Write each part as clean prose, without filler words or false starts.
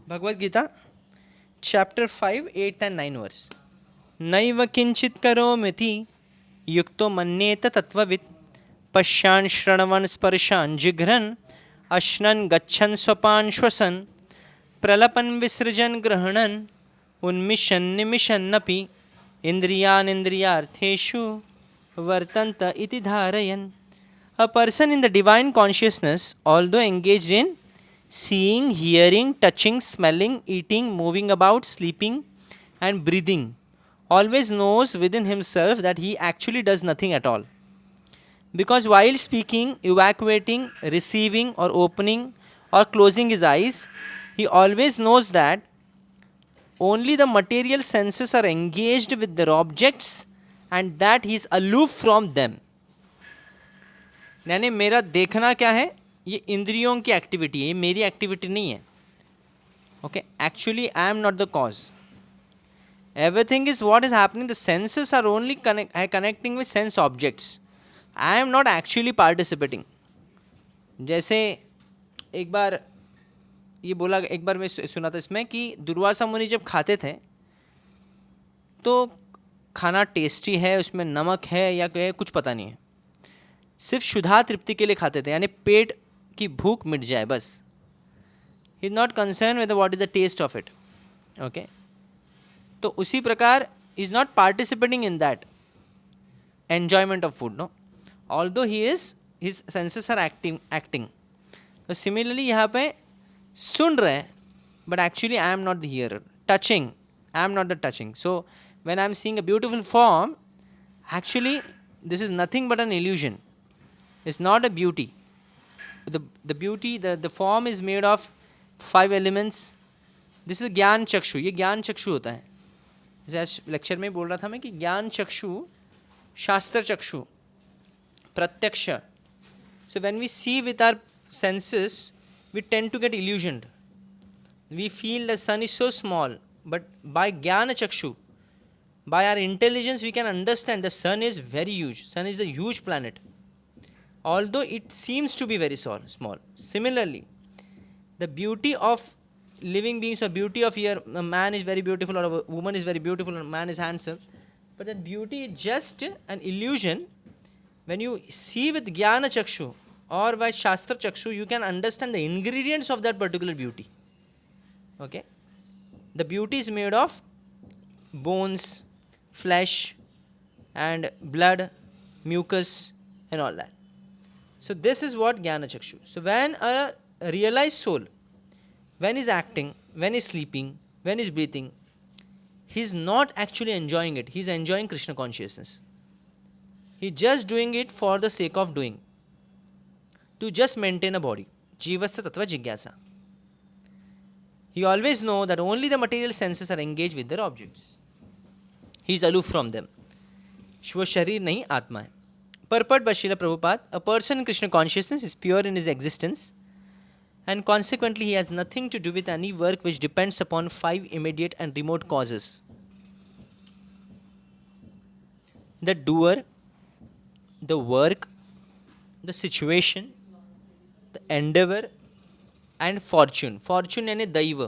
Bhagavad Gita chapter 5 8 and 9 verse. नैव किंचित करोमिति युक्तो मन्येत तत्त्ववित् पश्यान् शृण्वन् स्पर्शान् जिघ्रन् अश्नन् गच्छन् स्वपान् श्वसन् प्रलपन् विसृजन् गृह्णन् उन्मिषन् निमिषन्नपि इन्द्रियानिन्द्रियार्थेषु वर्तन्त इति धारयन्। A person in the divine consciousness, although engaged in seeing, hearing, touching, smelling, eating, moving about, sleeping, and breathing, always knows within himself that he actually does nothing at all. Because while speaking, evacuating, receiving, or opening or closing his eyes, he always knows that only the material senses are engaged with their objects and that he is aloof from them. यानी मेरा देखना क्या है, ये इंद्रियों की activity है, ये मेरी एक्टिविटी नहीं है. Okay, actually I am not the cause. Everything is what is happening. The senses are only connecting with sense objects. I am not actually participating. जैसे एक बार ये बोला, एक बार मैं सुना था इसमें कि दुर्वासा मुनि जब खाते थे तो खाना टेस्टी है, उसमें नमक है या क्या है कुछ पता नहीं है, सिर्फ शुद्धा तृप्ति के लिए खाते थे, यानी पेट की भूख मिट जाए बस. He is not concern with what is the taste of it. Okay, तो उसी प्रकार is not participating in that enjoyment of food. No, although he is, his senses are acting. तो सिमिलरली यहाँ पे सुन रहे हैं but actually I am not the hearer. Touching, I am not the touching. So when I am seeing a beautiful form, actually this is nothing but an illusion. It's not a beauty. The beauty, the form is made of 5 elements. This is ज्ञान चक्षु. ये ज्ञान चक्षु होता है. जैसे lecture में बोल रहा था मैं कि ज्ञान चक्षु, शास्त्र चक्षु, प्रत्यक्ष. So when we see with our senses, we tend to get illusioned. We feel the sun is so small, but by jnana chakshu, by our intelligence, we can understand the sun is very huge. Sun is a huge planet, although it seems to be very small. Similarly, the beauty of living beings, or beauty of here, a man is very beautiful, or a woman is very beautiful, or a man is handsome, but that beauty is just an illusion. When you see with jnana chakshu or by shastra chakshu, you can understand the ingredients of that particular beauty. Okay, the beauty is made of bones, flesh, and blood, mucus, and all that. So this is what jnana chakshu. So when a realized soul, when he's acting, when he's sleeping, when he's breathing, he's not actually enjoying it. He's enjoying Krishna consciousness. He's just doing it for the sake of doing, to just maintain a body. Jivasya tattva jigyasa. He always knows that only the material senses are engaged with their objects. He is aloof from them. वो शरीर नहीं, आत्मा है. Purport by Srila Prabhupada: a person in Krishna consciousness is pure in his existence, and consequently he has nothing to do with any work which depends upon 5 immediate and remote causes. The doer, the work, the situation, the endeavor, and fortune. Fortune यानी दैव.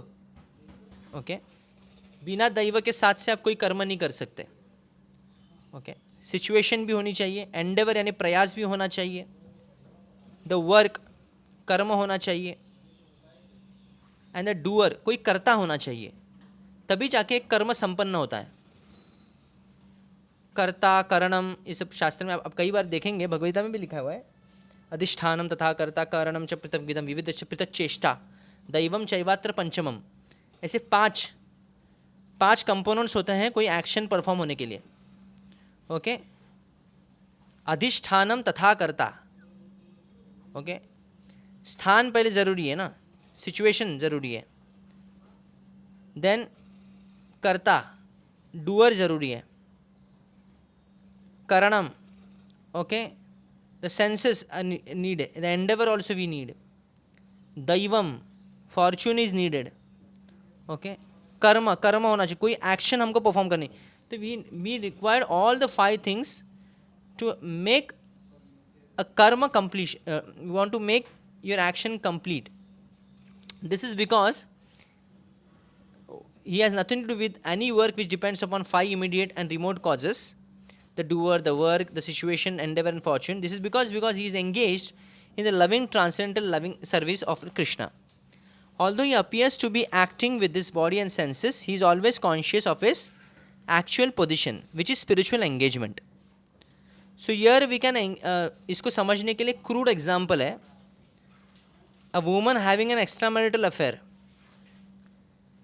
Okay, बिना दैव के साथ से आप कोई कर्म नहीं कर सकते. ओके, सिचुएशन भी होनी चाहिए, एंडेवर यानी प्रयास भी होना चाहिए, द वर्क कर्म होना चाहिए, एंड द डूअर कोई कर्ता होना चाहिए, तभी जाके एक कर्म संपन्न होता है. कर्ता, करणम, ये सब शास्त्र में आप कई बार देखेंगे, भगवद्गीता में भी लिखा हुआ है. अधिष्ठानम तथा कर्ता कारणम च पृथग्विदम विविध पृथक चेष्टा दैवम चैवात्र पंचमम. ऐसे पांच कंपोनेंट्स होते हैं कोई एक्शन परफॉर्म होने के लिए. ओके, अधिष्ठानम तथा कर्ता. ओके, स्थान पहले ज़रूरी है ना, सिचुएशन ज़रूरी है. देन कर्ता, डूअर ज़रूरी है. करणम, okay, the senses are needed, the endeavor also we need. दैवम, fortune is needed. Okay, कर्म होना चाहिए, कोई एक्शन हमको परफॉर्म करनी. तो we require all the 5 things to make a karma completion. We want to make your action complete. This is because he has nothing to do with any work which depends upon 5 immediate and remote causes: the doer, the work, the situation, endeavor and fortune. This is because he is engaged in the loving, transcendental loving service of Krishna. Although he appears to be acting with this body and senses, he is always conscious of his actual position, which is spiritual engagement. So here we can इसको समझने के लिए crude example है, a woman having an extramarital affair,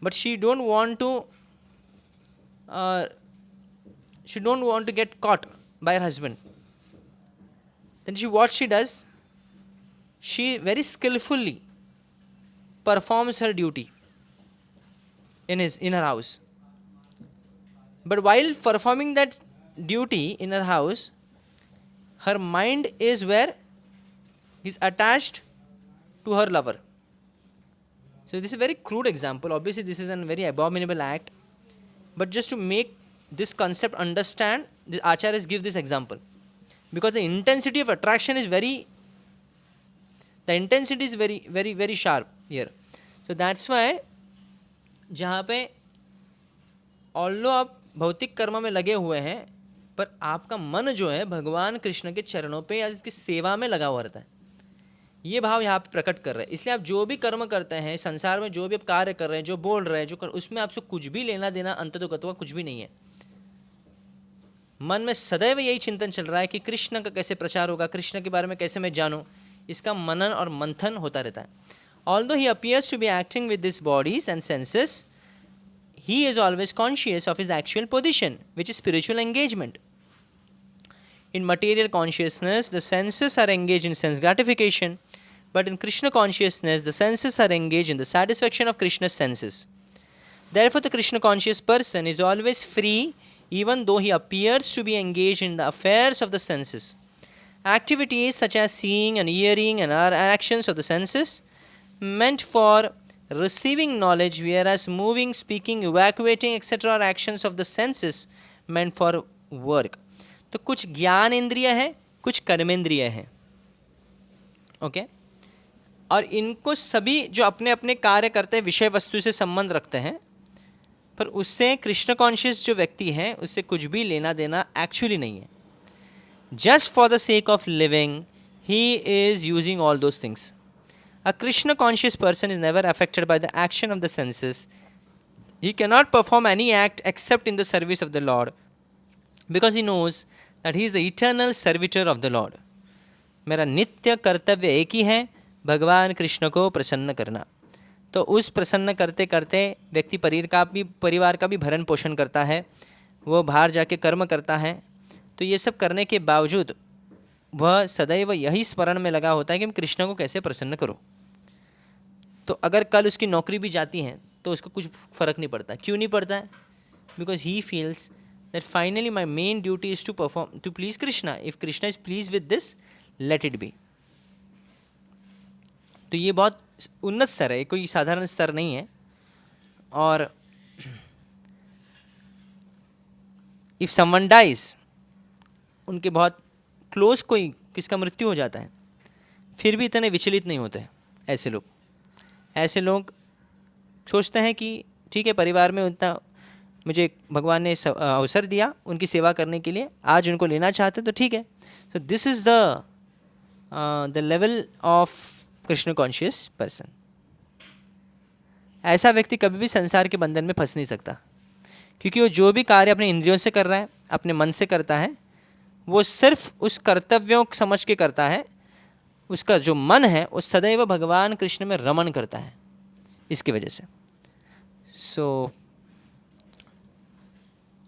but she don't want to get caught by her husband. Then what she does, she very skillfully performs her duty in her house. But while performing that duty in her house, her mind is where is attached to her lover. So this is a very crude example. Obviously this is a very abominable act, but just to make this concept understand, the acharyas give this example, because the intensity of attraction is very very sharp here. So that's why जहाँ पे although आप भौतिक कर्म में लगे हुए हैं, पर आपका मन जो है भगवान कृष्ण के चरणों पे या इसकी सेवा में लगा हुआ रहता है, ये भाव यहाँ पे प्रकट कर रहे हैं. इसलिए आप जो भी कर्म करते हैं संसार में, जो भी आप कार्य कर रहे हैं, जो बोल रहे हैं, उसमें आपसे कुछ भी लेना देना अंततोगत्वा कुछ भी नहीं है. मन में सदैव यही चिंतन चल रहा है कि कृष्ण का कैसे प्रचार होगा, कृष्ण के बारे में कैसे मैं जानूं, इसका मनन और मंथन होता रहता है. Although he appears to be acting with his bodies and senses, he is always conscious of his actual position, which is spiritual engagement. In material consciousness, the senses are engaged in sense gratification, but in Krishna consciousness, the senses are engaged in the satisfaction of Krishna's senses. Therefore, the Krishna conscious person is always free, even though he appears to be engaged in the affairs of the senses. Activities such as seeing and hearing and our actions of the senses meant for receiving knowledge, whereas moving, speaking, evacuating etc. are actions of the senses meant for work. तो कुछ ज्ञान इंद्रिय है, कुछ कर्मेंद्रिय है. Okay, और इनको सभी जो अपने अपने कार्य करते हैं विषय वस्तु से संबंध रखते हैं, पर उससे कृष्ण कॉन्शियस जो व्यक्ति है उससे कुछ भी लेना देना एक्चुअली नहीं है. Just for the sake of living he is using all those things. A Krishna conscious person is never affected by the action of the senses. He cannot perform any act except in the service of the Lord, because he knows that he is the eternal servitor of the Lord. मेरा नित्य कर्तव्य एक ही है, भगवान कृष्ण को प्रसन्न करना. तो उस प्रसन्न करते करते व्यक्ति परिवार का भी भरण पोषण करता है, वो बाहर जाके कर्म करता है. तो ये सब करने के बावजूद वह सदैव यही स्मरण में लगा होता है कि मैं कृष्ण को कैसे प्रसन्न करूं. तो अगर कल उसकी नौकरी भी जाती है तो उसको कुछ फ़र्क नहीं पड़ता. क्यों नहीं पड़ता है? Because he feels that finally my main duty is to please Krishna. If Krishna is please with this, let it be. तो ये बहुत उन्नत स्तर है, कोई साधारण स्तर नहीं है. और इफ़ समवन डाइज, उनके बहुत क्लोज कोई किसका मृत्यु हो जाता है, फिर भी इतने विचलित नहीं होते. ऐसे लोग सोचते हैं कि ठीक है, परिवार में उतना मुझे भगवान ने अवसर दिया उनकी सेवा करने के लिए, आज उनको लेना चाहते तो ठीक है. So this is the level of Krishna conscious person. ऐसा व्यक्ति कभी भी संसार के बंधन में फंस नहीं सकता, क्योंकि वो जो भी कार्य अपने इंद्रियों से कर रहा है, अपने मन से करता है, वो सिर्फ उस कर्तव्यों को समझ के करता है. उसका जो मन है वो सदैव भगवान कृष्ण में रमण करता है, इसकी वजह से. सो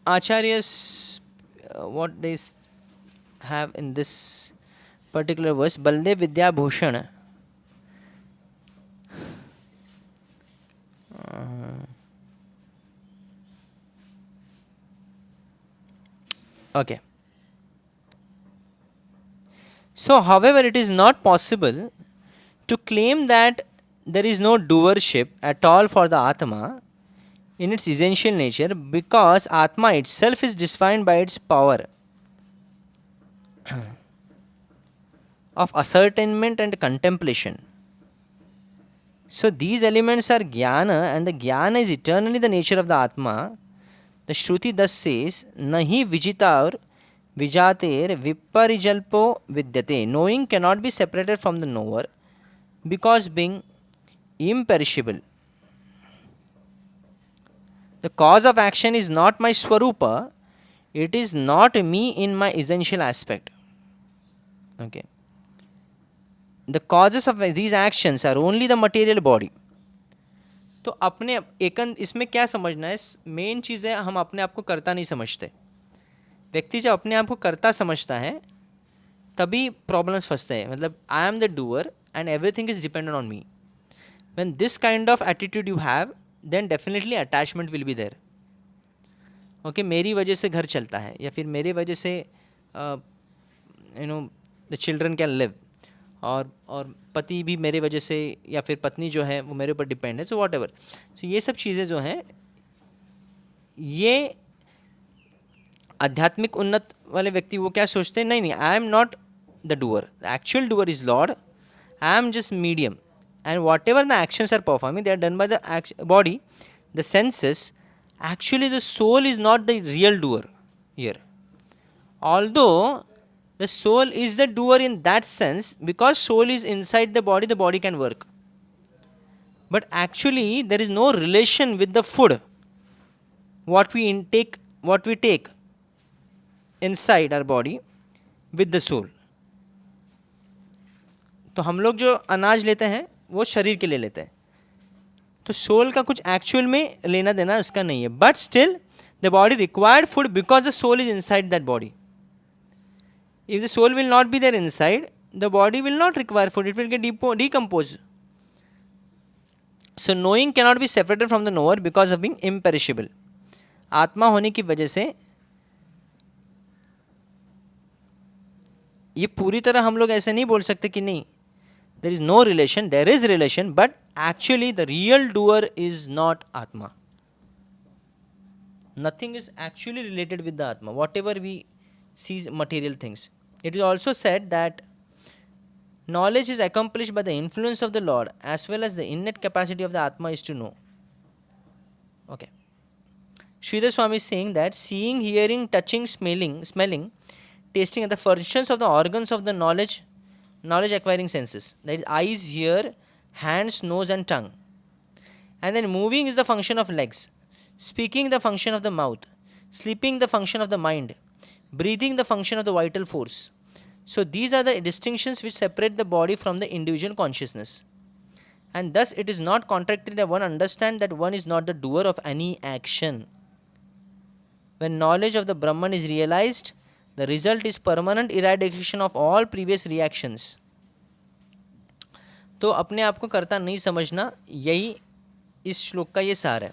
आचार्यस what they have in this particular verse, Baladeva Vidyabhushana, okay. So, however, it is not possible to claim that there is no doership at all for the Atma in its essential nature, because Atma itself is defined by its power of ascertainment and contemplation. So these elements are jnana, and the jnana is eternally the nature of the Atma. The Shruti thus says, nahi vijitar vijater viparijalpo vidyate. Knowing cannot be separated from the knower, because being imperishable. The cause of action is not my swarupa, it is not me in my essential aspect. Okay. The causes of these actions are only the material body. तो अपने इसमें क्या समझना है, main चीज़ है हम अपने आप को कर्ता नहीं समझते. व्यक्ति जब अपने आप को कर्ता समझता है तभी प्रॉब्लम्स फंसते हैं. मतलब I am the doer and everything is dependent on me. When this kind of attitude you have, then definitely attachment will be there. Okay, मेरी वजह से घर चलता है, या फिर मेरे वजह से द चिल्ड्रन कैन लिव, और पति भी मेरे वजह से, या फिर पत्नी जो है वो मेरे ऊपर डिपेंड है. So what ever. सो ये सब चीज़ें जो हैं, ये आध्यात्मिक उन्नत वाले व्यक्ति वो क्या सोचते हैं, नहीं नहीं, I am not the doer, the actual doer is Lord, I am just medium, and whatever the actions are performing, they are done by the body, the senses. Actually, the soul is not the real doer here. Although the soul is the doer in that sense, because soul is inside the body can work. But actually, there is no relation with the food, what we take inside our body with the soul. तो हम लोग जो अनाज लेते हैं वो शरीर के लिए लेते हैं, तो सोल का कुछ एक्चुअल में लेना देना उसका नहीं है. But still the body required food because the soul is inside that body. If the soul will not be there inside, the body will not require food, it will get decompose. So knowing cannot be separated from the knower because of being imperishable. आत्मा होने की वजह से ये पूरी तरह हम लोग ऐसे नहीं बोल सकते कि नहीं, there is no relation, there is relation, but actually the real doer is not Atma. Nothing is actually related with the Atma, whatever we see material things. It is also said that knowledge is accomplished by the influence of the Lord, as well as the innate capacity of the Atma is to know. Okay. Sridhar Swami is saying that seeing, hearing, touching, smelling, tasting are the functions of the organs of the knowledge acquiring senses, that is eyes, ear, hands, nose and tongue. And then moving is the function of legs, speaking the function of the mouth, sleeping the function of the mind, breathing the function of the vital force. So these are the distinctions which separate the body from the individual consciousness, and thus it is not contradictory that one understand that one is not the doer of any action. When knowledge of the Brahman is realized, the result is permanent eradication of all previous reactions. तो अपने आप को कर्ता नहीं समझना, यही इस श्लोक का ये सार है.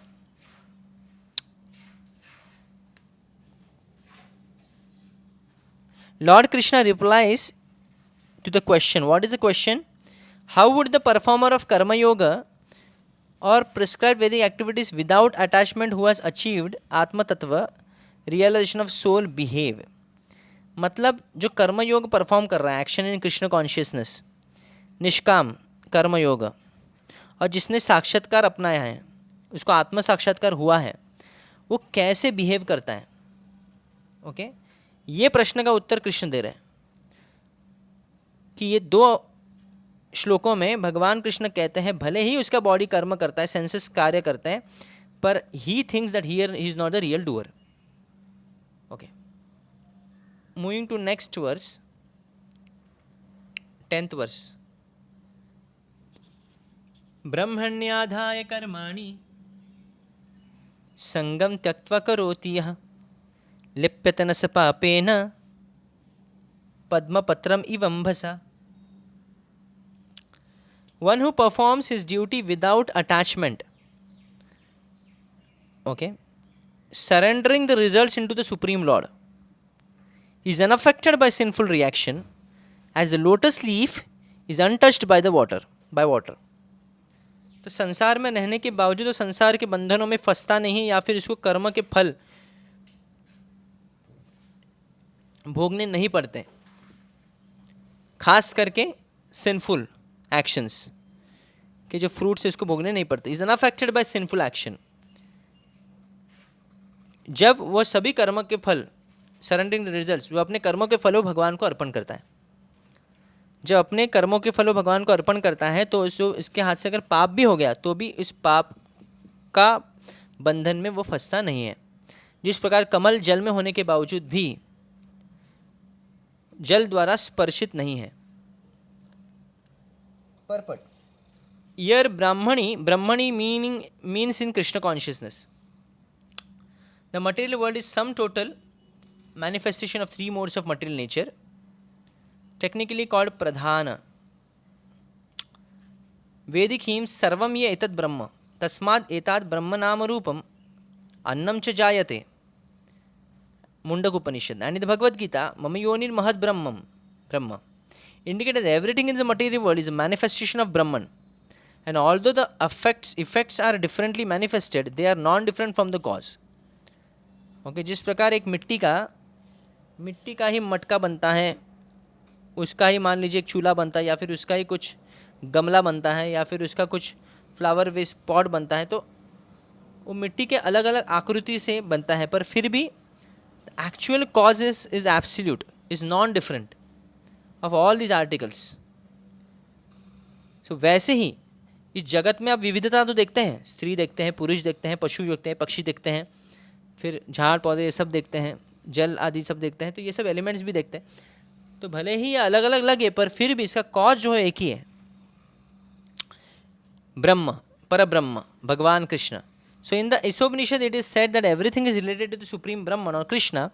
Lord Krishna replies to the question. What is the question? How would the performer of karma yoga or prescribed Vedic activities without attachment who has achieved Atma Tattva realization of soul behave? मतलब जो कर्म योग perform कर रहा है, action in Krishna consciousness, निष्काम कर्म योग, और जिसने साक्षात्कार अपनाया है, उसको आत्म साक्षात्कार हुआ है, वो कैसे बिहेव करता है. ओके, ये प्रश्न का उत्तर कृष्ण दे रहे हैं कि ये 2 श्लोकों में भगवान कृष्ण कहते हैं भले ही उसका बॉडी कर्म करता है, सेंसेस कार्य करते हैं, पर he thinks that here he is not the real doer. Okay, moving to next verse, 10th verse. ब्रह्मण्याधाय कर्माणि संगम त्यक्त्वा करोति यः लिप्यते न स पापेन पद्मपत्रम इवंभसा. One who performs his duty without attachment, okay, surrendering the results into the Supreme Lord, is unaffected by sinful reaction, as the lotus leaf is untouched by the water. तो संसार में रहने के बावजूद वो संसार के बंधनों में फंसता नहीं, या फिर इसको कर्म के फल भोगने नहीं पड़ते, खास करके सिंफुल एक्शंस. कि जो फ्रूट्स है इसको भोगने नहीं पड़ते, is unaffected bye sinful action. जब वह सभी कर्म के फल सरेंडरिंग द रिजल्ट्स, वो अपने कर्मों के फलों भगवान को अर्पण करता है। जब अपने कर्मों के फलों भगवान को अर्पण करता है तो इसके हाथ से अगर पाप भी हो गया तो भी इस पाप का बंधन में वो फंसता नहीं है। जिस प्रकार कमल जल में होने के बावजूद भी जल द्वारा स्पर्शित नहीं है। परपट यर ब्रह्मणी meaning means in Krishna consciousness. The material world is sum total manifestation of three modes of material nature, technically called pradhana. Vedic hymns sarvam ye etat brahma tasmad etat brahma nama rupam annam cha jayate, Mundak Upanishad, and in the Bhagavad Gita mama yonir mahad brahma indicate that everything in the material world is a manifestation of Brahman, and although the effects are differently manifested, they are non-different from the cause. Okay जिस प्रकार एक मिट्टी का ही मटका बनता है, उसका ही मान लीजिए एक चूल्हा बनता है, या फिर उसका ही कुछ गमला बनता है, या फिर उसका कुछ फ्लावर वेस्ट पॉट बनता है, तो वो मिट्टी के अलग अलग आकृति से बनता है, पर फिर भी actual causes is absolute, is non different of all these articles. So वैसे ही इस जगत में आप विविधता तो देखते हैं, स्त्री देखते हैं, पुरुष देखते हैं, पशु देखते हैं, पक्षी देखते हैं, फिर झाड़ पौधे ये सब देखते हैं, जल आदि सब देखते हैं, तो ये सब एलिमेंट्स भी देखते हैं। तो भले ही ये अलग अलग लगे पर फिर भी इसका कॉज जो है एक ही है, ब्रह्म, परब्रह्म, भगवान Krishna. So in the Ishopanishad it is said that everything is related to the supreme Brahman और Krishna,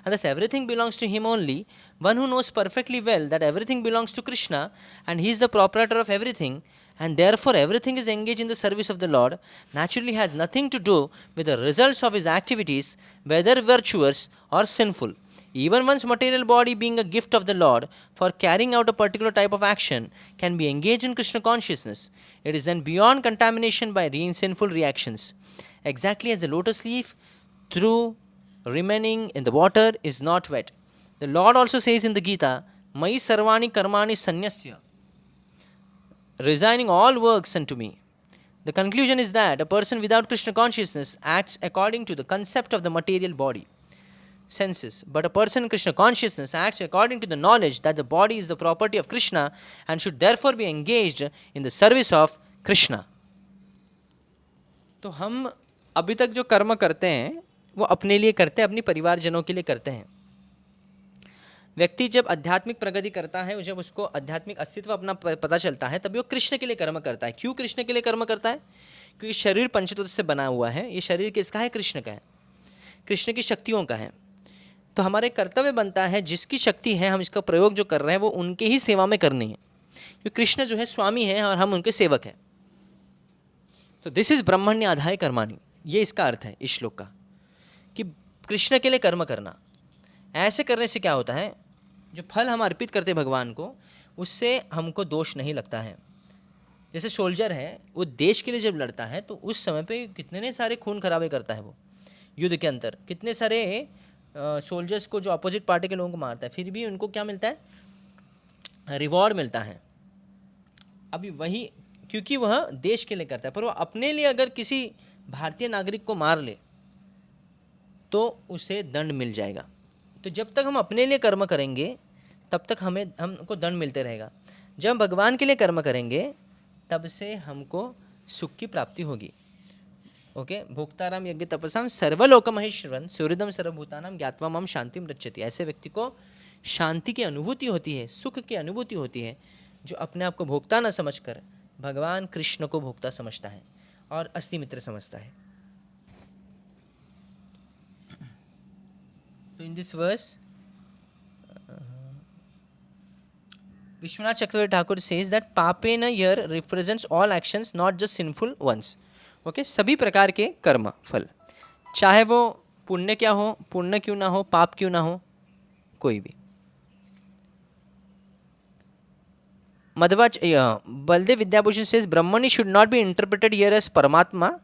and thus everything belongs to him only. One who knows perfectly well that everything belongs to Krishna and he is the proprietor of everything, and therefore everything is engaged in the service of the Lord, naturally has nothing to do with the results of his activities, whether virtuous or sinful. Even one's material body, being a gift of the Lord for carrying out a particular type of action, can be engaged in Krishna consciousness. It is then beyond contamination by sinful reactions. Exactly as the lotus leaf, through remaining in the water, is not wet. The Lord also says in the Gita, Mai sarvani karmani sanyasya, resigning all works unto me. The conclusion is that a person without Krishna consciousness acts according to the concept of the material body, senses, but a person in Krishna consciousness acts according to the knowledge that the body is the property of Krishna and should therefore be engaged in the service of Krishna. तो हम अभी तक जो कर्म करते हैं वो अपने लिए करते हैं, अपनी परिवारजनों के लिए करते हैं। व्यक्ति जब आध्यात्मिक प्रगति करता है, जब उसको आध्यात्मिक अस्तित्व अपना पता चलता है, तभी वो कृष्ण के लिए कर्म करता है। क्यों कृष्ण के लिए कर्म करता है? क्योंकि शरीर पंचतत्व से बना हुआ है। ये शरीर किसका है? कृष्ण का है, कृष्ण की शक्तियों का है। तो हमारे कर्तव्य बनता है, जिसकी शक्ति है हम इसका प्रयोग जो कर रहे हैं वो उनके ही सेवा में करनी है, क्योंकि कृष्ण जो है स्वामी है और हम उनके सेवक हैं। तो दिस इज ब्रह्मण्य आधाय कर्माणि, ये इसका अर्थ है इस श्लोक का, कि कृष्ण के लिए कर्म करना। ऐसे करने से क्या होता है, जो फल हम अर्पित करते हैं भगवान को, उससे हमको दोष नहीं लगता है। जैसे सोल्जर है, वो देश के लिए जब लड़ता है तो उस समय पे कितने सारे खून खराबे करता है, वो युद्ध के अंदर कितने सारे सोल्जर्स को, जो अपोजिट पार्टी के लोगों को मारता है, फिर भी उनको क्या मिलता है? रिवॉर्ड मिलता है। अभी वही, क्योंकि वह देश के लिए करता है, पर वो अपने लिए अगर किसी भारतीय नागरिक को मार ले तो उसे दंड मिल जाएगा। तो जब तक हम अपने लिए कर्म करेंगे तब तक हमको दंड मिलते रहेगा। जब हम भगवान के लिए कर्म करेंगे तब से हमको सुख की प्राप्ति होगी। ओके, भोक्ताराम यज्ञ तपसाम सर्वलोकमहेश्वरन सूर्यदम सर्वभूतानाम ज्ञात्वा मम शांतिम रक्षति। ऐसे व्यक्ति को शांति की अनुभूति होती है, सुख की अनुभूति होती है, जो अपने आप को भोक्ता न समझकर भगवान कृष्ण को भोक्ता समझता है और असली मित्र समझता है। So in this verse, Vishwanath Chakravarti Thakur says that papena here represents all actions, not just sinful ones. Okay, सभी प्रकार के कर्म फल, चाहे वो पुण्य क्या हो, पुण्य क्यों ना हो, पाप क्यों ना हो, कोई भी। Baldev Vidyabhushan says Brahmani should not be interpreted here as Paramatma,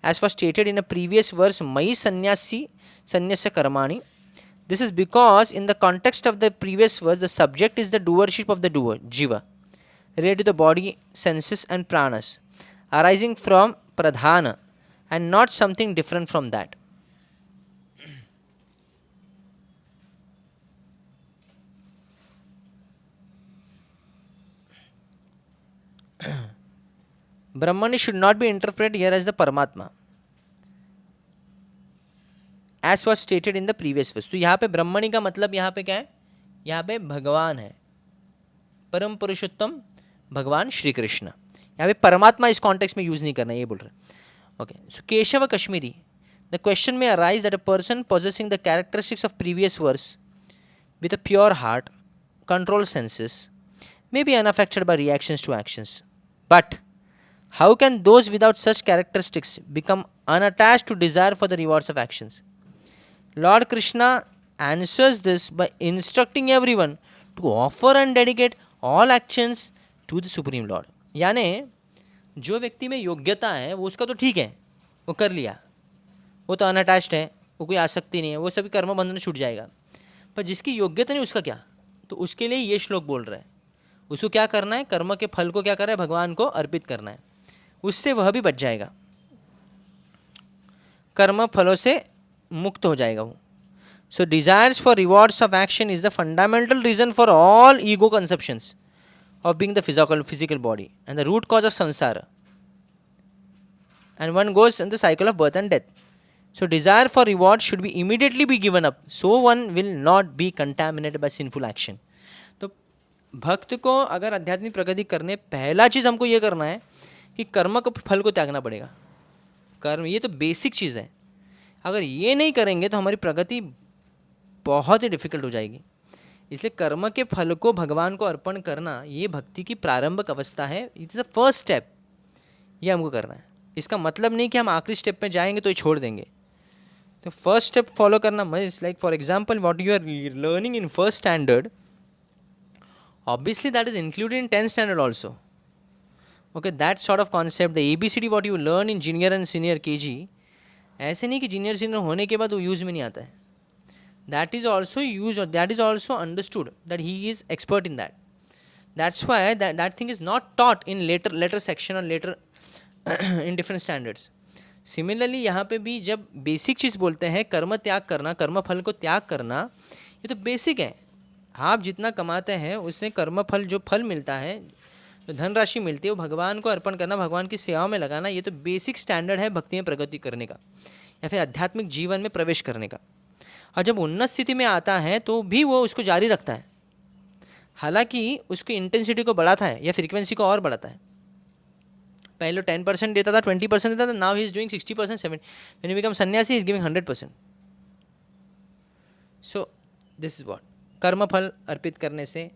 as was stated in a previous verse, Mai Sanyasi Sanyasya Karmani. This is because in the context of the previous verse, the subject is the doership of the doer, jiva, related to the body, senses and pranas. arising from pradhana and not something different from that. Brahmani should not be interpreted here as the Paramatma, as was stated in the previous verse. तो यहाँ पे ब्रह्मणि का मतलब यहाँ पे क्या है? यहाँ पे भगवान है, परम पुरुषोत्तम भगवान श्री कृष्ण. यहाँ पे परमात्मा इस कॉन्टेक्स्ट में यूज नहीं करना, ये बोल रहे. Okay, so Keshav Kashmiri, the question may arise that a person possessing the characteristics of previous verse with a pure heart, controlled senses, may be unaffected by reactions to actions. But how can those without such characteristics become unattached to desire for the rewards of actions? Lord Krishna answers this by instructing everyone to offer and dedicate all actions to the Supreme Lord. यानी जो व्यक्ति में योग्यता है वो उसका तो ठीक है, वो कर लिया, वो तो अनअटैच्ड है, वो कोई आसक्ति नहीं है, वो सभी कर्म बंधन छूट जाएगा. पर जिसकी योग्यता नहीं उसका क्या? तो उसके लिए ये श्लोक बोल रहा है. उसको क्या करना है? कर्म के फल को क्या करना है? भगवान को अर्पित करना है. उससे वह भी बच जाएगा, कर्म फलों से मुक्त हो जाएगा वो. So desires for rewards of action is the fundamental reason for all ego conceptions of being the physical body and the root cause of samsara, and one goes in the cycle of birth and death. So desire for reward should be immediately be given up, so one will not be contaminated by sinful action. तो भक्त को अगर आध्यात्मिक प्रगति करने, पहला चीज़ हमको ये करना है कि कर्म को फल को त्यागना पड़ेगा. कर्म ये तो बेसिक चीज़ है. अगर ये नहीं करेंगे तो हमारी प्रगति बहुत ही डिफिकल्ट हो जाएगी. इसलिए कर्म के फल को भगवान को अर्पण करना ये भक्ति की प्रारंभिक अवस्था है. It is the first step, ये हमको करना है. इसका मतलब नहीं कि हम आखिरी स्टेप में जाएंगे तो ये छोड़ देंगे. तो फर्स्ट स्टेप फॉलो करना means like for example what you are learning in first standard, obviously that is included in 10th standard also. Okay, that sort of concept, the ABCD what you learn in junior and senior KG, ऐसे नहीं कि junior senior होने के बाद वो use में नहीं आता है. That is also used, or that is also understood that he is expert in that. That's why that thing is not taught in later section or later in different standards. Similarly यहाँ पे भी जब basic चीज़ बोलते हैं कर्म त्याग करना, कर्म फल को त्याग करना, ये तो बेसिक है. आप जितना कमाते हैं उससे कर्म फल जो फल मिलता है, जो धनराशि मिलती है, वो भगवान को अर्पण करना, भगवान की सेवा में लगाना, ये तो बेसिक स्टैंडर्ड है भक्ति में प्रगति करने का या फिर आध्यात्मिक जीवन में प्रवेश करने का. और जब उन्नत स्थिति में आता है तो भी वो उसको जारी रखता है, हालांकि उसकी इंटेंसिटी को बढ़ाता है या फ्रीक्वेंसी को और बढ़ाता है. पहले 10% देता था, 20% देता था, now he is doing 60%, 70%. When he become sannyasi he is giving 100%. So this is what, कर्म फल अर्पित करने से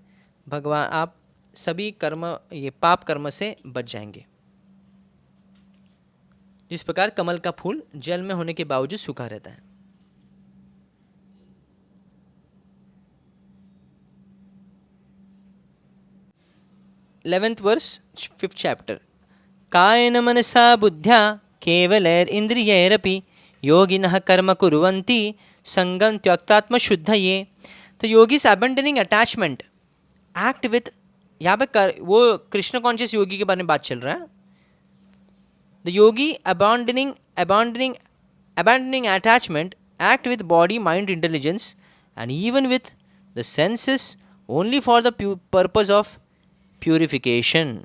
भगवान आप सभी कर्म, ये पाप कर्म से बच जाएंगे. जिस प्रकार कमल का फूल जल में होने के बावजूद सूखा रहता है. Eleventh verse, 5th chapter. कायेन मनसा बुद्ध्या केवलैरिन्द्रियैरपि योगिनः कर्म कुर्वन्ति संगम त्यक्तात्मशुद्धये. तो योगीज अबंडनिंग अटैचमेंट एक्ट विथ, यहाँ पे वो कृष्ण कॉन्शियस योगी के बारे में बात चल रहा है. The yogi abandoning attachment act with body mind intelligence and even with the senses only for the purpose of purification.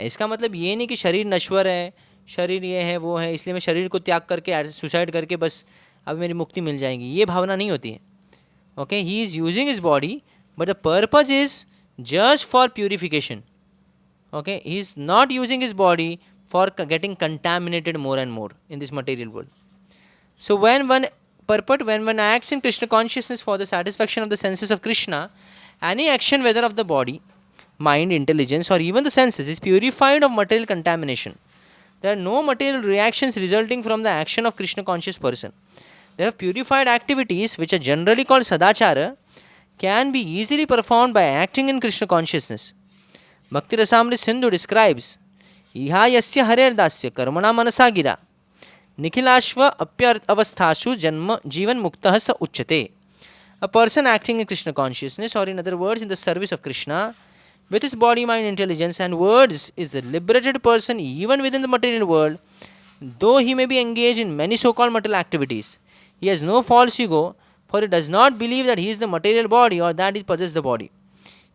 इसका मतलब ये नहीं कि शरीर नश्वर है, शरीर ये है वो है, इसलिए मैं शरीर को त्याग करके सुसाइड करके बस अब मेरी मुक्ति मिल जाएगी, ये भावना नहीं होती है. Okay, he is using his body but the purpose is just for purification. Okay, he is not using his body for getting contaminated more and more in this material world. So when one acts in Krishna consciousness for the satisfaction of the senses of Krishna, any action whether of the body, mind, intelligence or even the senses is purified of material contamination. There are no material reactions resulting from the action of Krishna conscious person. They have purified activities which are generally called sadachara can be easily performed by acting in Krishna consciousness. Bhakti Rasamrita Sindhu describes इहा यस्य हरेर्दास्य कर्मणा मनसा गिरा निखिलाश्व अप्य अवस्थासु जन्म जीवन मुक्तः स उच्यते. A person acting in Krishna consciousness, or in other words in the service of Krishna, with his body, mind, intelligence, and words, is a liberated person even within the material world, though he may be engaged in many so-called material activities. He has no false ego, for he does not believe that he is the material body or that he possesses the body.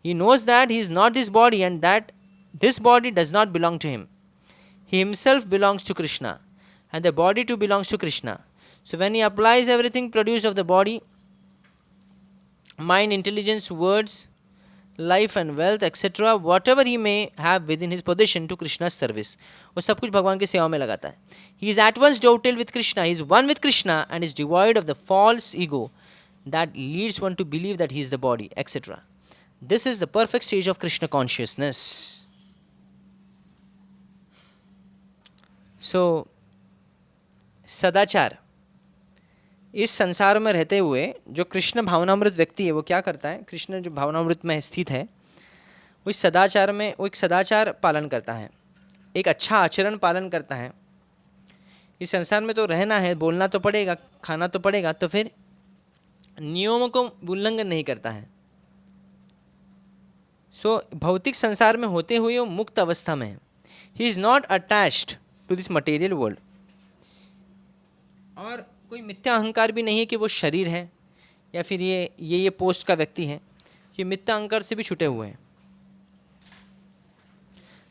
He knows that he is not this body and that this body does not belong to him. He himself belongs to Krishna, and the body too belongs to Krishna. So when he applies everything produced of the body, mind, intelligence, words, life and wealth, etc., whatever he may have within his possession, to Krishna's service, वो सब कुछ भगवान की सेवा में लगाता है. He is at once dovetailed with Krishna, he is one with Krishna, and is devoid of the false ego that leads one to believe that he is the body, etc. This is the perfect stage of Krishna consciousness. So, सदाचार, इस संसार में रहते हुए जो कृष्ण भावनामृत व्यक्ति है वो क्या करता है? कृष्ण जो भावनामृत में स्थित है वो इस सदाचार में, वो एक सदाचार पालन करता है, एक अच्छा आचरण पालन करता है. इस संसार में तो रहना है, बोलना तो पड़ेगा, खाना तो पड़ेगा, तो फिर नियमों को उल्लंघन नहीं करता है. सो भौतिक संसार में होते हुए वो मुक्त अवस्था में है. He is not attached to this material world. और कोई मिथ्या अहंकार भी नहीं है कि वो शरीर है या फिर ये पोस्ट का व्यक्ति है. ये मिथ्या अहंकार से भी छुटे हुए हैं.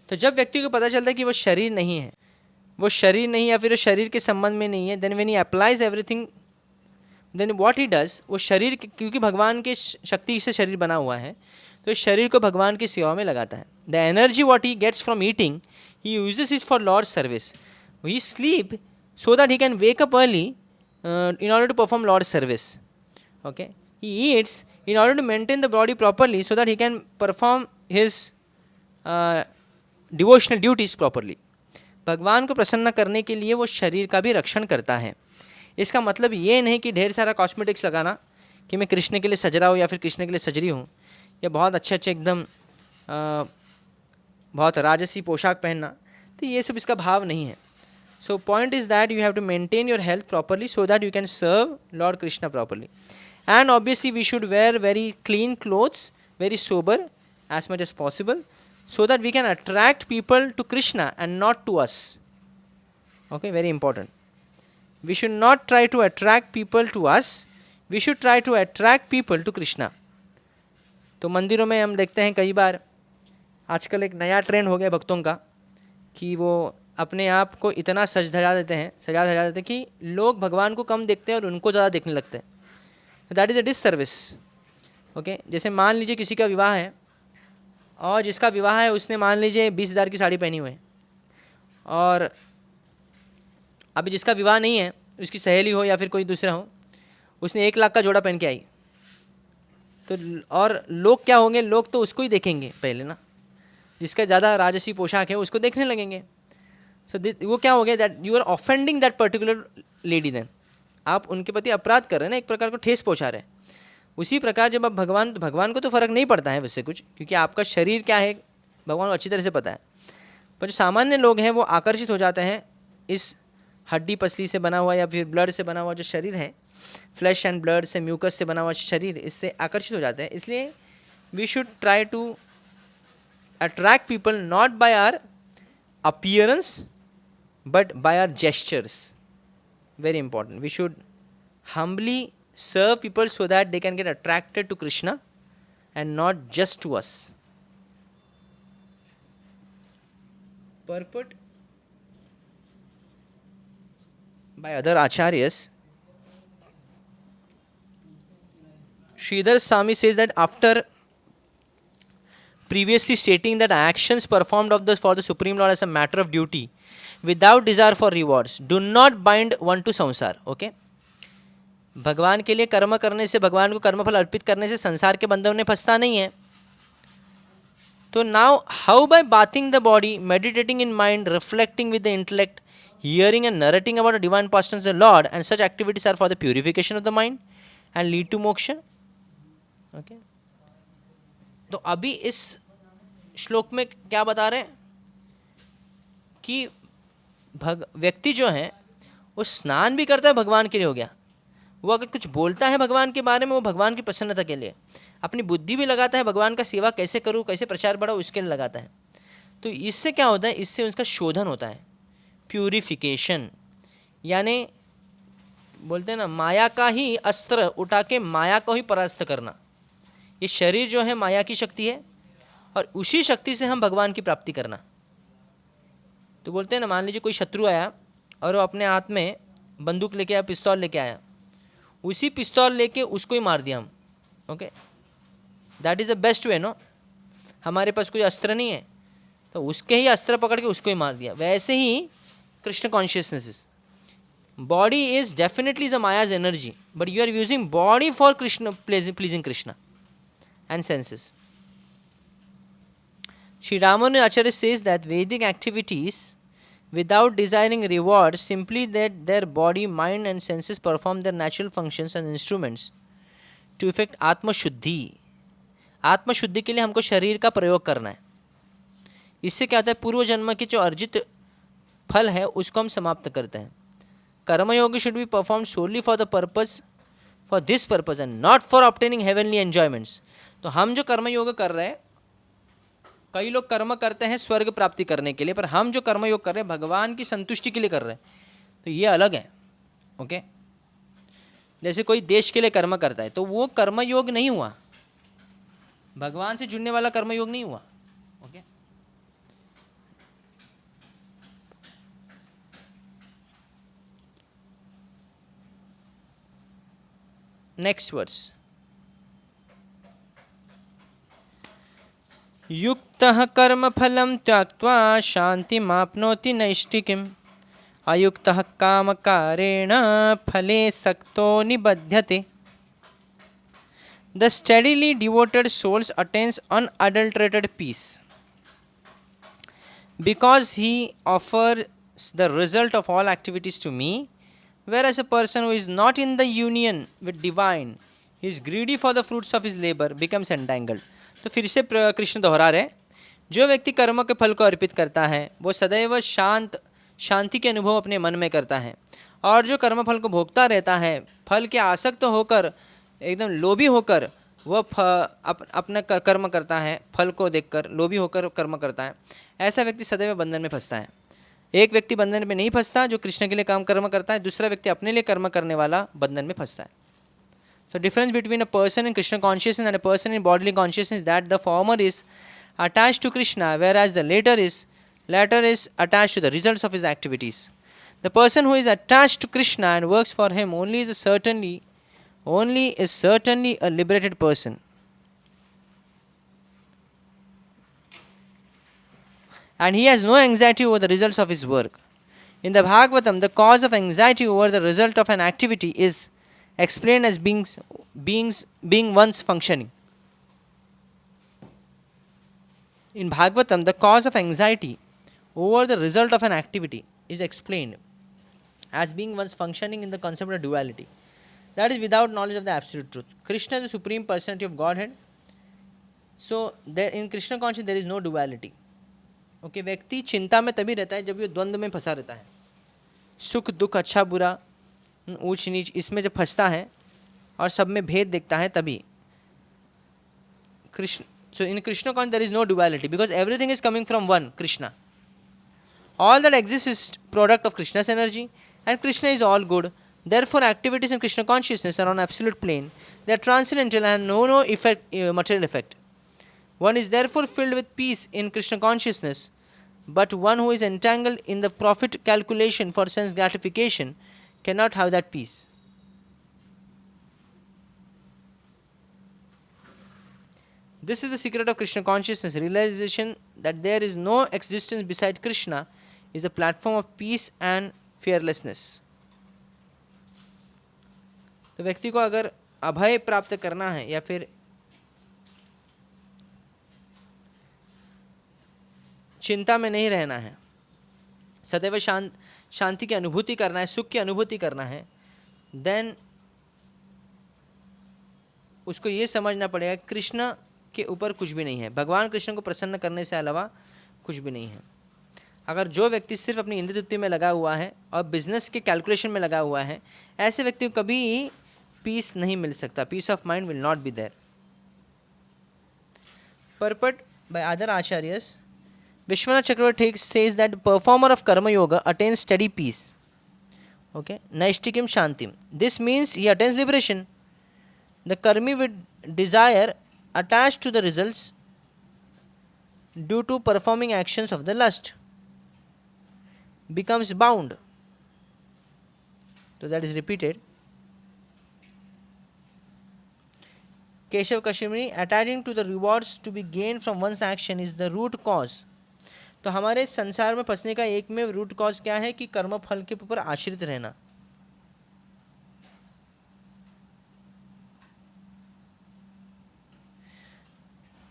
तो जब व्यक्ति को पता चलता है कि वो शरीर नहीं है, वो शरीर नहीं या फिर वो शरीर के संबंध में नहीं है, then when he applies everything, then what he does, वो शरीर, क्योंकि भगवान के शक्ति से शरीर बना हुआ है, तो इस शरीर को भगवान की सेवा में लगाता है. The energy what he gets from eating he uses is for Lord service. He sleep so that he can wake up early in order to perform Lord's service. Okay, he eats in order to maintain the body properly so that he can perform his devotional duties properly. भगवान को प्रसन्न करने के लिए वो शरीर का भी रक्षण करता है. इसका मतलब ये नहीं कि ढेर सारा कॉस्मेटिक्स लगाना कि मैं कृष्ण के लिए सज रहा हूँ या फिर कृष्ण के लिए सज रही हूँ, या बहुत अच्छे अच्छे एकदम बहुत राजसी पोशाक पहनना, तो ये सब इसका भाव नहीं है. So point is that you have to maintain your health properly so that you can serve Lord Krishna properly. And obviously we should wear very clean clothes, very sober as much as possible, so that we can attract people to Krishna and not to us. Okay, very important. We should not try to attract people to us, we should try to attract people to Krishna. तो मंदिरों में हम देखते हैं कई बार आजकल एक नया ट्रेंड हो गया भक्तों का कि वो अपने आप को इतना सजा देते हैं कि लोग भगवान को कम देखते हैं और उनको ज़्यादा देखने लगते हैं. That is a disservice. Okay, जैसे मान लीजिए किसी का विवाह है और जिसका विवाह है उसने मान लीजिए 20,000 की साड़ी पहनी हुई है, और अभी जिसका विवाह नहीं है, उसकी सहेली हो या फिर कोई दूसरा हो, उसने 1 लाख का जोड़ा पहन के आई, तो और लोग क्या होंगे, लोग तो उसको ही देखेंगे पहले ना, जिसका ज़्यादा राजसी पोशाक है उसको देखने लगेंगे. सो वो क्या हो गया, that you are offending that particular lady. Then आप उनके प्रति अपराध कर रहे हैं ना, एक प्रकार को ठेस पहुंचा रहे हैं. उसी प्रकार जब आप भगवान को तो फ़र्क नहीं पड़ता है वैसे कुछ, क्योंकि आपका शरीर क्या है भगवान को अच्छी तरह से पता है. पर जो सामान्य लोग हैं वो आकर्षित हो जाते हैं इस हड्डी पसली से बना हुआ या फिर ब्लड से बना हुआ जो शरीर है, फ्लैश एंड ब्लड से, म्यूकस से बना हुआ शरीर, इससे आकर्षित हो जाते हैं. इसलिए we should try to attract people not by our appearance but by our gestures. Very important. We should humbly serve people so that they can get attracted to Krishna and not just to us. Purport by other acharyas. Sridhar Swami says that after previously stating that actions performed for the Supreme Lord as a matter of duty without desire for rewards do not bind one to samsar. Okay, भगवान के लिए कर्म करने से, भगवान को कर्मफल अर्पित करने से संसार के बंधन में फंसता नहीं है. तो now how by bathing the body, meditating in mind, reflecting with the intellect, hearing and narrating about the divine pastors of the Lord, and such activities are for the purification of the mind and lead to moksha. Okay, तो अभी इस श्लोक में क्या बता रहे हैं कि व्यक्ति जो है वो स्नान भी करता है, भगवान के लिए हो गया, वो अगर कुछ बोलता है भगवान के बारे में, वो भगवान की प्रसन्नता के लिए, अपनी बुद्धि भी लगाता है भगवान का सेवा कैसे करूँ, कैसे प्रचार बढ़ाऊँ, उसके लिए लगाता है। तो इससे क्या होता है, इससे उसका शोधन होता है, प्यूरिफिकेशन। यानी बोलते हैं ना, माया का ही अस्त्र उठा के माया को ही परास्त करना। ये शरीर जो है माया की शक्ति है, और उसी शक्ति से हम भगवान की प्राप्ति करना। तो बोलते हैं ना, मान लीजिए कोई शत्रु आया और वो अपने हाथ में बंदूक लेके आया, पिस्तौल लेके आया, उसी पिस्तौल लेके उसको ही मार दिया हम। Okay, that is the best way, no. हमारे पास कोई अस्त्र नहीं है तो उसके ही अस्त्र पकड़ के उसको ही मार दिया। वैसे ही Krishna consciousness, body is definitely the Maya's energy, but you are using body for Krishna, pleasing Krishna and senses. Sri Ramanu Acharya says that Vedic activities without desiring reward, simply that their body, mind and senses perform their natural functions and instruments to effect आत्म शुद्धि। आत्म शुद्धि के लिए हमको शरीर का प्रयोग करना है। इससे क्या होता है, पूर्व जन्म के जो अर्जित फल है उसको हम समाप्त करते हैं। Karmayoga should be perform solely for the purpose, for this purpose and not for obtaining heavenly enjoyments. तो हम जो कर्मयोग कर रहे हैं, कई लोग कर्म करते हैं स्वर्ग प्राप्ति करने के लिए, पर हम जो कर्मयोग कर रहे हैं भगवान की संतुष्टि के लिए कर रहे हैं, तो ये अलग है। ओके, जैसे कोई देश के लिए कर्म करता है तो वो कर्मयोग नहीं हुआ, भगवान से जुड़ने वाला कर्मयोग नहीं हुआ। Okay, next verse. युक्तः कर्मफलं त्याक्त्वा शान्तिमाप्नोति नैष्ठिकीम्, अयुक्तः कामकारेण फले सक्तो निबध्यते। The steadily devoted soul attains unadulterated peace because he offers the result of all activities to me, whereas a person who is not in the union with divine, he is greedy for the fruits of his labor, becomes entangled. तो फिर से कृष्ण दोहरा रहे, जो व्यक्ति कर्म के फल को अर्पित करता है वो सदैव शांति के अनुभव अपने मन में करता है, और जो कर्म फल को भोगता रहता है, फल के आसक्त होकर, एकदम लोभी होकर वह अपना कर्म करता है, फल को देखकर लोभी होकर कर्म करता है, ऐसा व्यक्ति सदैव बंधन में फंसता है। एक व्यक्ति बंधन में नहीं फंसता जो कृष्ण के लिए काम कर्म करता है, दूसरा व्यक्ति अपने लिए कर्म करने वाला बंधन में फंसता है। So difference between a person in Krishna consciousness and a person in bodily consciousness is that the former is attached to Krishna, whereas the latter is attached to the results of his activities. The person who is attached to Krishna and works for him only is certainly a liberated person. And he has no anxiety over the results of his work. In the Bhagavatam, the cause of anxiety over the result of an activity is explained as being once functioning. In Bhagavatam, the cause of anxiety over the result of an activity is explained as being once functioning in the concept of duality. That is without knowledge of the absolute truth. Krishna is the supreme personality of Godhead. So there in Krishna consciousness there is no duality. Okay, व्यक्ति चिंता में तभी रहता है जब ये द्वंद्व में फंसा रहता है, सुख दुख अच्छा बुरा ऊंच नीच, इसमें जब फंसता है और सब में भेद देखता है तभी Krishna. So in Krishna consciousness there is no duality because everything is coming from one Krishna. All that exists is product of Krishna's energy, and Krishna is all good. Therefore activities in Krishna consciousness are on absolute plane. They are transcendental and no effect, material effect. One is therefore filled with peace in Krishna consciousness, but one who is entangled in the profit calculation for sense gratification cannot have that peace. This is the secret of Krishna consciousness. Realization that there is no existence beside Krishna is the platform of peace and fearlessness. तो व्यक्ति को अगर अभय प्राप्त करना है या फिर चिंता में नहीं रहना है, सदैव शांति की अनुभूति करना है, सुख की अनुभूति करना है, देन उसको ये समझना पड़ेगा कृष्ण के ऊपर कुछ भी नहीं है, भगवान कृष्ण को प्रसन्न करने से अलावा कुछ भी नहीं है। अगर जो व्यक्ति सिर्फ अपनी इंद्रिय तृप्ति में लगा हुआ है और बिजनेस के कैलकुलेशन में लगा हुआ है, ऐसे व्यक्ति को कभी पीस नहीं मिल सकता, peace of mind will not be there. Purport by other acharyas, Vishwanath Chakravarti says that the performer of karma yoga attains steady peace. Okay, naishtikim shantim. This means he attains liberation. The karmi with desire attached to the results due to performing actions of the lust becomes bound. So that is repeated. Keshav Kashmiri, attaching to the rewards to be gained from one's action is the root cause. तो हमारे संसार में फंसने का एक में root cause क्या है कि कर्म फल के ऊपर आश्रित रहना।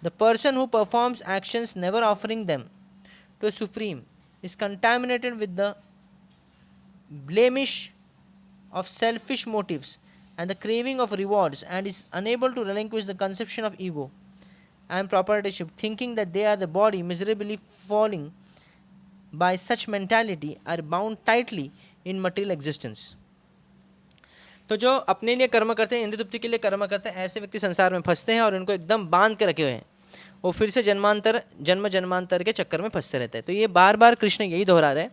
The person who performs actions never offering them to a supreme is contaminated with the blemish of selfish motives and the craving of rewards, and is unable to relinquish the conception of ego and proprietorship, thinking that they are the body. Miserably falling by such mentality are bound tightly in material existence. तो जो अपने लिए कर्म करते हैं, इंद्रिय तृप्ति के लिए कर्म करते हैं, ऐसे व्यक्ति संसार में फंसते हैं और इनको एकदम बांध के रखे हुए हैं। वो फिर से जन्म जन्मांतर के चक्कर में फंसते रहते हैं। तो ये बार बार कृष्ण यही दोहरा रहे हैं,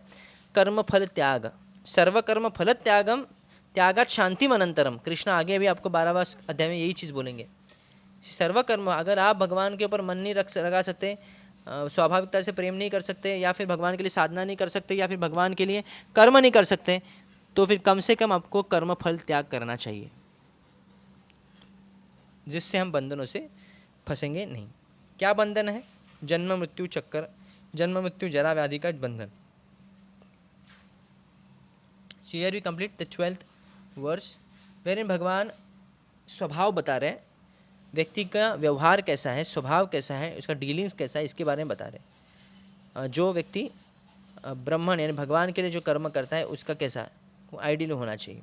कर्म फल त्याग, सर्व कर्म फल त्यागम त्यागात शांतिम अनंतरम। कृष्ण आगे अभी आपको 12वां अध्याय में यही चीज़ बोलेंगे। सर्व कर्म, अगर आप भगवान के ऊपर मन नहीं लगा सकते, स्वाभाविकता से प्रेम नहीं कर सकते, या फिर भगवान के लिए साधना नहीं कर सकते, या फिर भगवान के लिए कर्म नहीं कर सकते, तो फिर कम से कम आपको कर्म फल त्याग करना चाहिए, जिससे हम बंधनों से फंसेंगे नहीं। क्या बंधन है? जन्म मृत्यु चक्कर, जन्म मृत्यु जरा व्याधि का बंधन। So here we complete the 12th verse wherein भगवान स्वभाव बता रहे हैं, व्यक्ति का व्यवहार कैसा है, स्वभाव कैसा है, उसका डीलिंग्स कैसा है, इसके बारे में बता रहे हैं। जो व्यक्ति ब्रह्मण यानी भगवान के लिए जो कर्म करता है उसका कैसा वो आइडियल होना चाहिए।